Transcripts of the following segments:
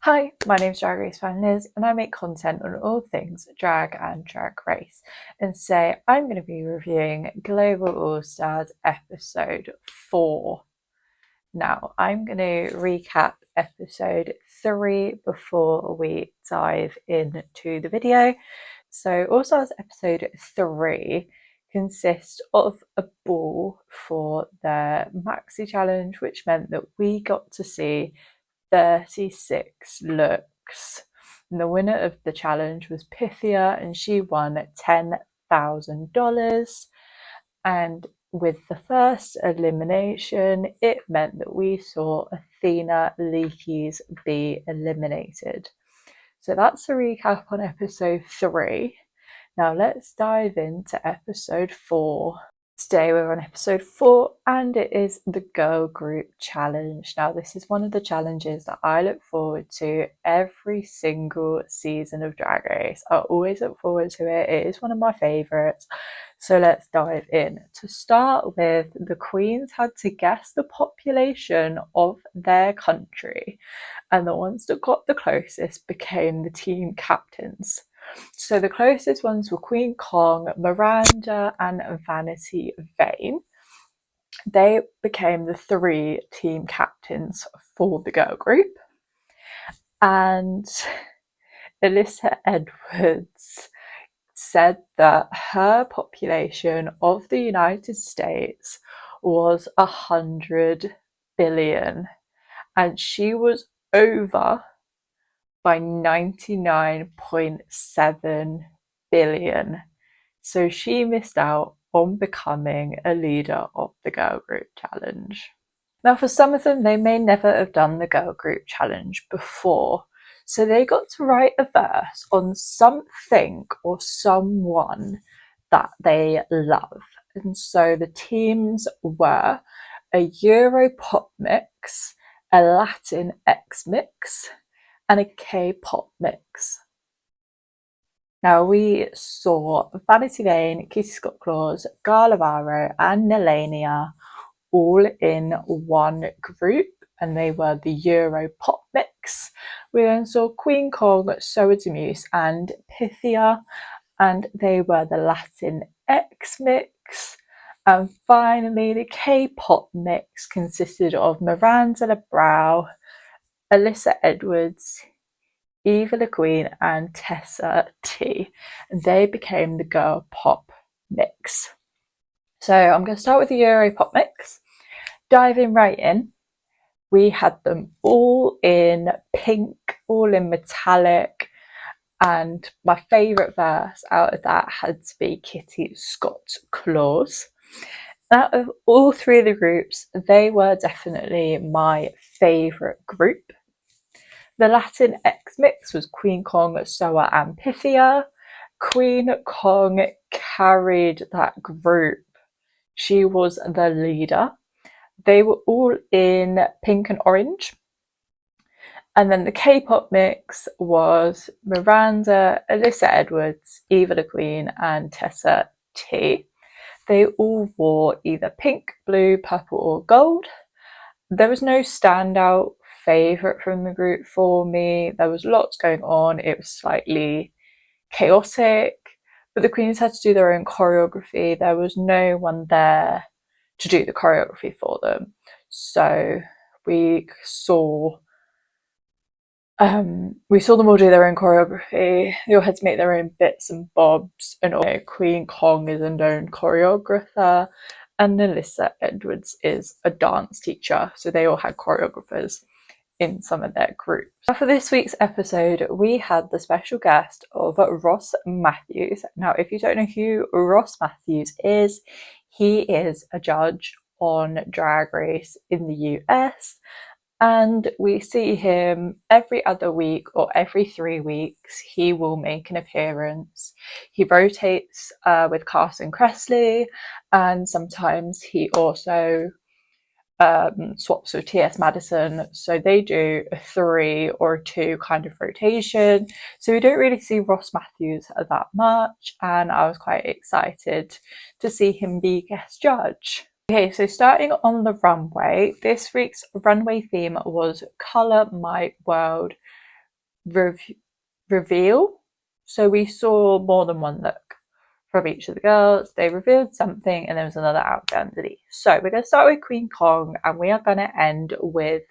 Hi, my name is Drag Race fan Liz and I make content on all things drag and drag race. And today I'm going to be reviewing Global All Stars episode 4. Now I'm going to recap episode 3 before we dive into the video. So All Stars episode 3 consists of a ball for the Maxi Challenge, which meant that we got to see 36 looks. And the winner of the challenge was Pythia, and she won $10,000. And with the first elimination, it meant that we saw Athena Leakys be eliminated. So that's a recap on episode 3. Now let's dive into episode 4. Today we're on episode 4 and it is the Girl Group Challenge. Now this is one of the challenges that I look forward to every single season of Drag Race. I always look forward to it. It is one of my favourites. So let's dive in. To start with, the queens had to guess the population of their country, and the ones that got the closest became the team captains. So the closest ones were Queen Kong, Miranda, and Vanity Vane. They became the 3 team captains for the girl group. And Alyssa Edwards said that her population of the United States was 100 billion, and she was over by 99.7 billion. So she missed out on becoming a leader of the Girl Group Challenge. Now, for some of them, they may never have done the Girl Group Challenge before, so they got to write a verse on something or someone that they love. And so the teams were a Euro pop mix, a Latin X mix, and a K-pop mix. Now we saw Vanity Vane, Kitty Scott Claus, Garlavaro and Nelania all in one group, and they were the Euro pop mix. We then saw Queen Kong, Soa Demuse and Pythia, and they were the Latin X mix. And finally, the K-pop mix consisted of Miranda Lebrau, Alyssa Edwards, Eva the Queen and Tessa T, and they became the girl pop mix. So I'm going to start with the Euro pop mix. Diving right in, we had them all in pink, all in metallic, and my favourite verse out of that had to be Kitty Scott Claus. Out of all 3 of the groups, they were definitely my favourite group. The Latin X mix was Queen Kong, Soa and Pythia. Queen Kong carried that group. She was the leader. They were all in pink and orange. And then the K-pop mix was Miranda, Alyssa Edwards, Eva the Queen and Tessa T. They all wore either pink, blue, purple or gold. There was no standout favourite from the group for me. There was lots going on. It was slightly chaotic, but the queens had to do their own choreography. There was no one there to do the choreography for them. So we saw them all do their own choreography. They all had to make their own bits and bobs, and Queen Kong is a known choreographer and Alyssa Edwards is a dance teacher, so they all had choreographers in some of their groups. Now for this week's episode, we had the special guest of Ross Mathews. Now, if you don't know who Ross Mathews is, he is a judge on Drag Race in the US, and we see him every other week or every 3 weeks. He will make an appearance. He rotates with Carson Kressley, and sometimes he also swaps with T.S. Madison. So they do a 3 or a 2 kind of rotation. So we don't really see Ross Mathews that much, and I was quite excited to see him be guest judge. Okay, so starting on the runway, this week's runway theme was Colour My World, reveal. So we saw more than one look from each of the girls. They revealed something and there was another outfit underneath. So we're going to start with Queen Kong and we are going to end with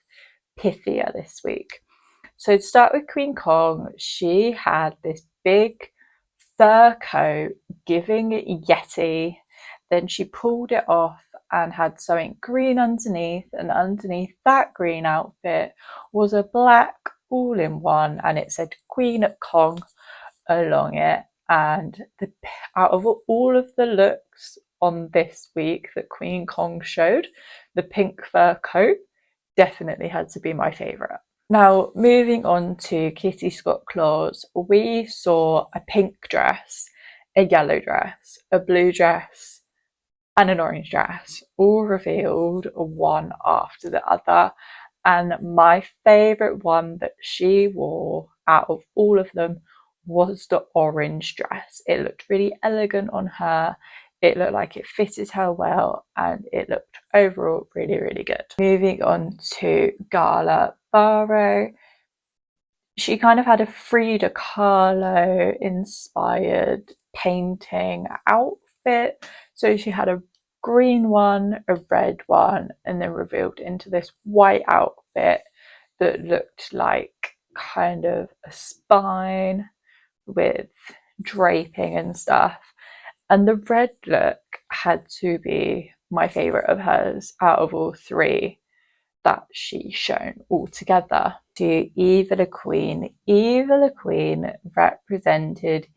Pythia this week. So to start with Queen Kong, she had this big fur coat giving Yeti. Then she pulled it off and had something green underneath, and underneath that green outfit was a black all-in-one and it said Queen Kong along it. And out of all of the looks on this week that Queen Kong showed, the pink fur coat definitely had to be my favourite. Now, moving on to Kitty Scott Claus, we saw a pink dress, a yellow dress, a blue dress, and an orange dress, all revealed one after the other. And my favourite one that she wore out of all of them was the orange dress. It looked really elegant on her. It looked like it fitted her well and it looked overall really, really good. Moving on to Gala Barrow. She kind of had a Frida Kahlo inspired painting outfit. So she had a green one, a red one, and then revealed into this white outfit that looked like kind of a spine with draping and stuff. And the red look had to be my favourite of hers out of all three that she's shown all together. To Eva the Queen. Eva the Queen represented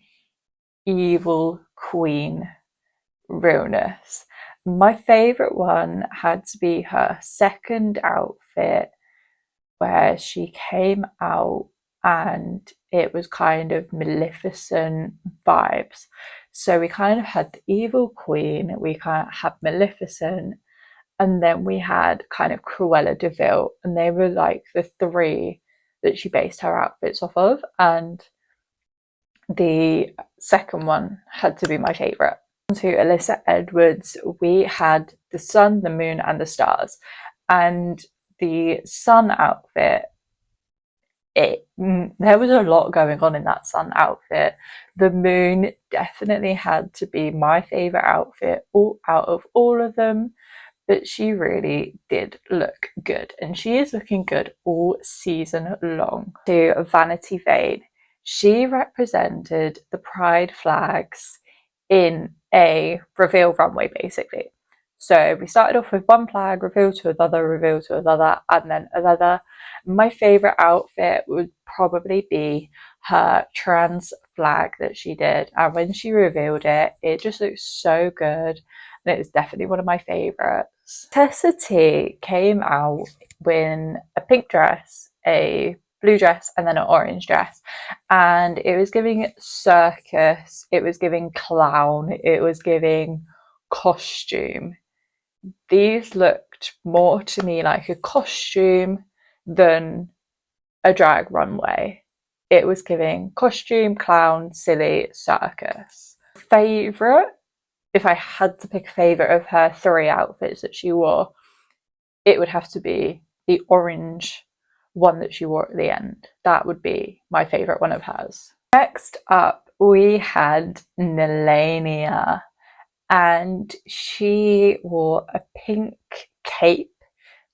evil queen realness. My favourite one had to be her second outfit where she came out and it was kind of Maleficent vibes. So we kind of had the evil queen, we kind of had Maleficent, and then we had kind of Cruella de Vil, and they were like the three that she based her outfits off of. And the second one had to be my favourite. To Alyssa Edwards, we had the sun, the moon, and the stars. And the sun outfit, there was a lot going on in that sun outfit. The moon definitely had to be my favourite outfit out of all of them, but she really did look good, and she is looking good all season long. To Vanity Vane, she represented the pride flags in a reveal runway basically. So we started off with one flag, reveal to another, and then another. My favourite outfit would probably be her trans flag that she did, and when she revealed it, it just looks so good, and it is definitely one of my favourites. Tessa T came out in a pink dress, a blue dress, and then an orange dress, and it was giving circus, it was giving clown, it was giving costume. These looked more to me like a costume than a drag runway. It was giving costume, clown, silly, circus. Favourite, if I had to pick a favourite of her three outfits that she wore, it would have to be the orange one that she wore at the end. That would be my favourite one of hers. Next up, we had Nelania, and she wore a pink cape.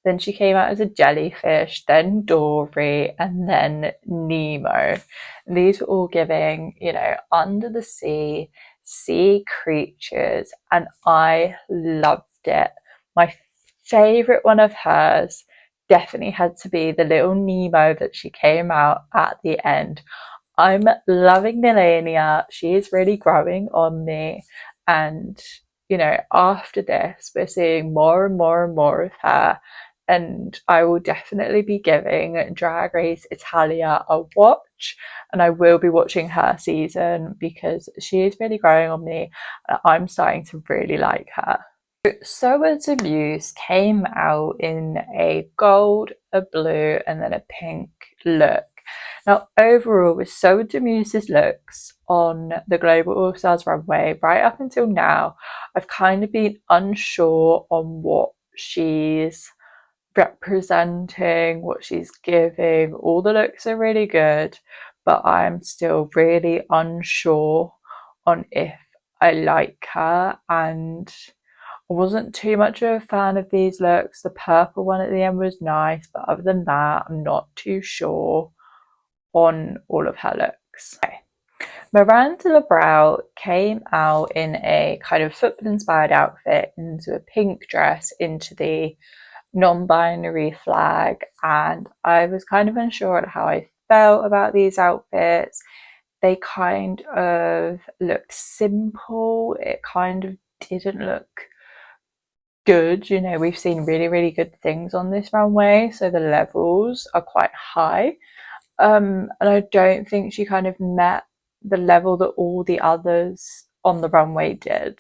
Then she came out as a jellyfish, then Dory, and then Nemo. These were all giving, you know, under the sea creatures, and I loved it. My favourite one of hers definitely had to be the little Nemo that she came out at the end. I'm loving Nelania. She is really growing on me. And, you know, after this, we're seeing more and more and more of her. And I will definitely be giving Drag Race Italia a watch. And I will be watching her season because she is really growing on me. I'm starting to really like her. Soa Muse came out in a gold, a blue, and then a pink look. Now, overall, with Soa Muse's looks on the Global All Stars runway, right up until now, I've kind of been unsure on what she's representing what she's giving. All the looks are really good, but I'm still really unsure on if I like her, and I wasn't too much of a fan of these looks. The purple one at the end was nice, but other than that, I'm not too sure on all of her looks. Okay. Miranda Lebrau came out in a kind of football inspired outfit, into a pink dress, into the non-binary flag, and I was kind of unsure on how I felt about these outfits. They kind of looked simple. It kind of didn't look good. You know, we've seen really, really good things on this runway, so the levels are quite high. And I don't think she kind of met the level that all the others on the runway did.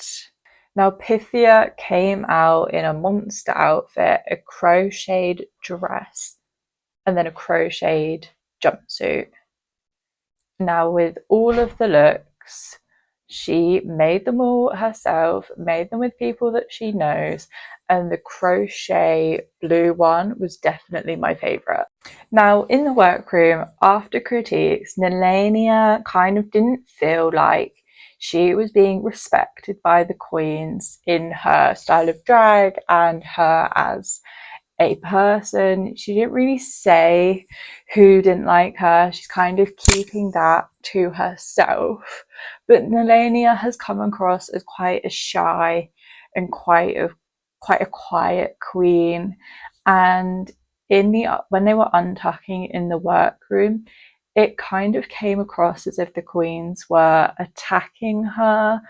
Now, Pythia came out in a monster outfit, a crocheted dress, and then a crocheted jumpsuit. Now, with all of the looks, she made them all herself, made them with people that she knows, and the crochet blue one was definitely my favourite. Now, in the workroom, after critiques, Nelania kind of didn't feel like she was being respected by the queens in her style of drag and her as a person. She didn't really say who didn't like her. She's kind of keeping that to herself. But Nelania has come across as quite a shy and quite a quiet queen. And when they were untucking in the workroom, it kind of came across as if the queens were attacking her,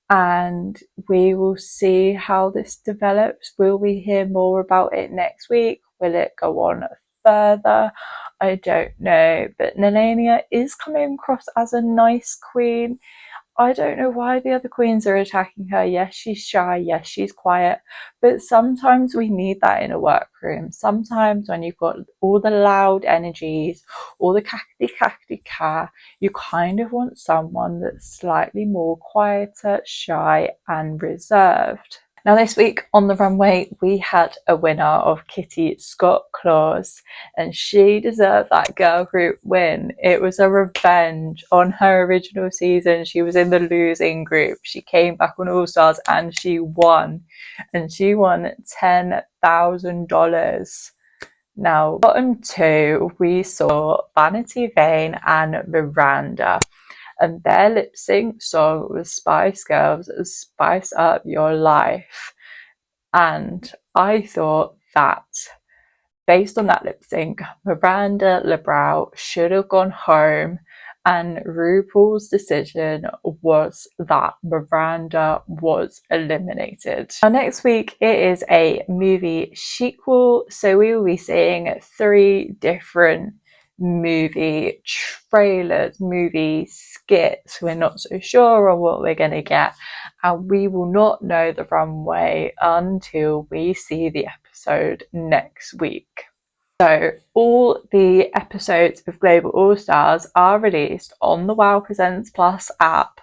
and we will see how this develops. Will we hear more about it next week? Will it go on further? I don't know, but Nelania is coming across as a nice queen. I don't know why the other queens are attacking her. Yes, she's shy. Yes, she's quiet. But sometimes we need that in a workroom. Sometimes when you've got all the loud energies, all the cackety, you kind of want someone that's slightly more quieter, shy, and reserved. Now, this week on the runway, we had a winner of Kitty Scott-Claus, and she deserved that girl group win. It was a revenge on her original season. She was in the losing group. She came back on All Stars and she won. And she won $10,000. Now, bottom two, we saw Vanity Vane and Miranda, and their lip sync song was Spice Girls' Spice Up Your Life. And I thought that, based on that lip sync, Miranda Lebrau should have gone home, and RuPaul's decision was that Miranda was eliminated. Now, next week it is a movie sequel, so we will be seeing 3 different movie trailers, movie skits. We're not so sure on what we're going to get, and we will not know the runway until we see the episode next week. So all the episodes of Global All Stars are released on the Wow Presents Plus app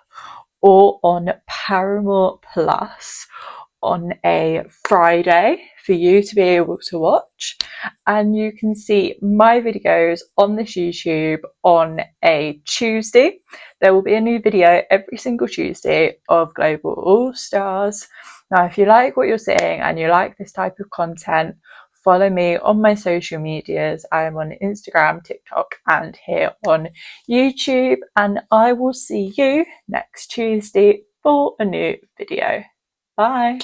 or on Paramount Plus on a Friday for you to be able to watch, and you can see my videos on this YouTube on a Tuesday. There will be a new video every single Tuesday of Global All Stars. Now, if you like what you're seeing and you like this type of content, follow me on my social medias. I am on Instagram, TikTok, and here on YouTube, and I will see you next Tuesday for a new video. Bye.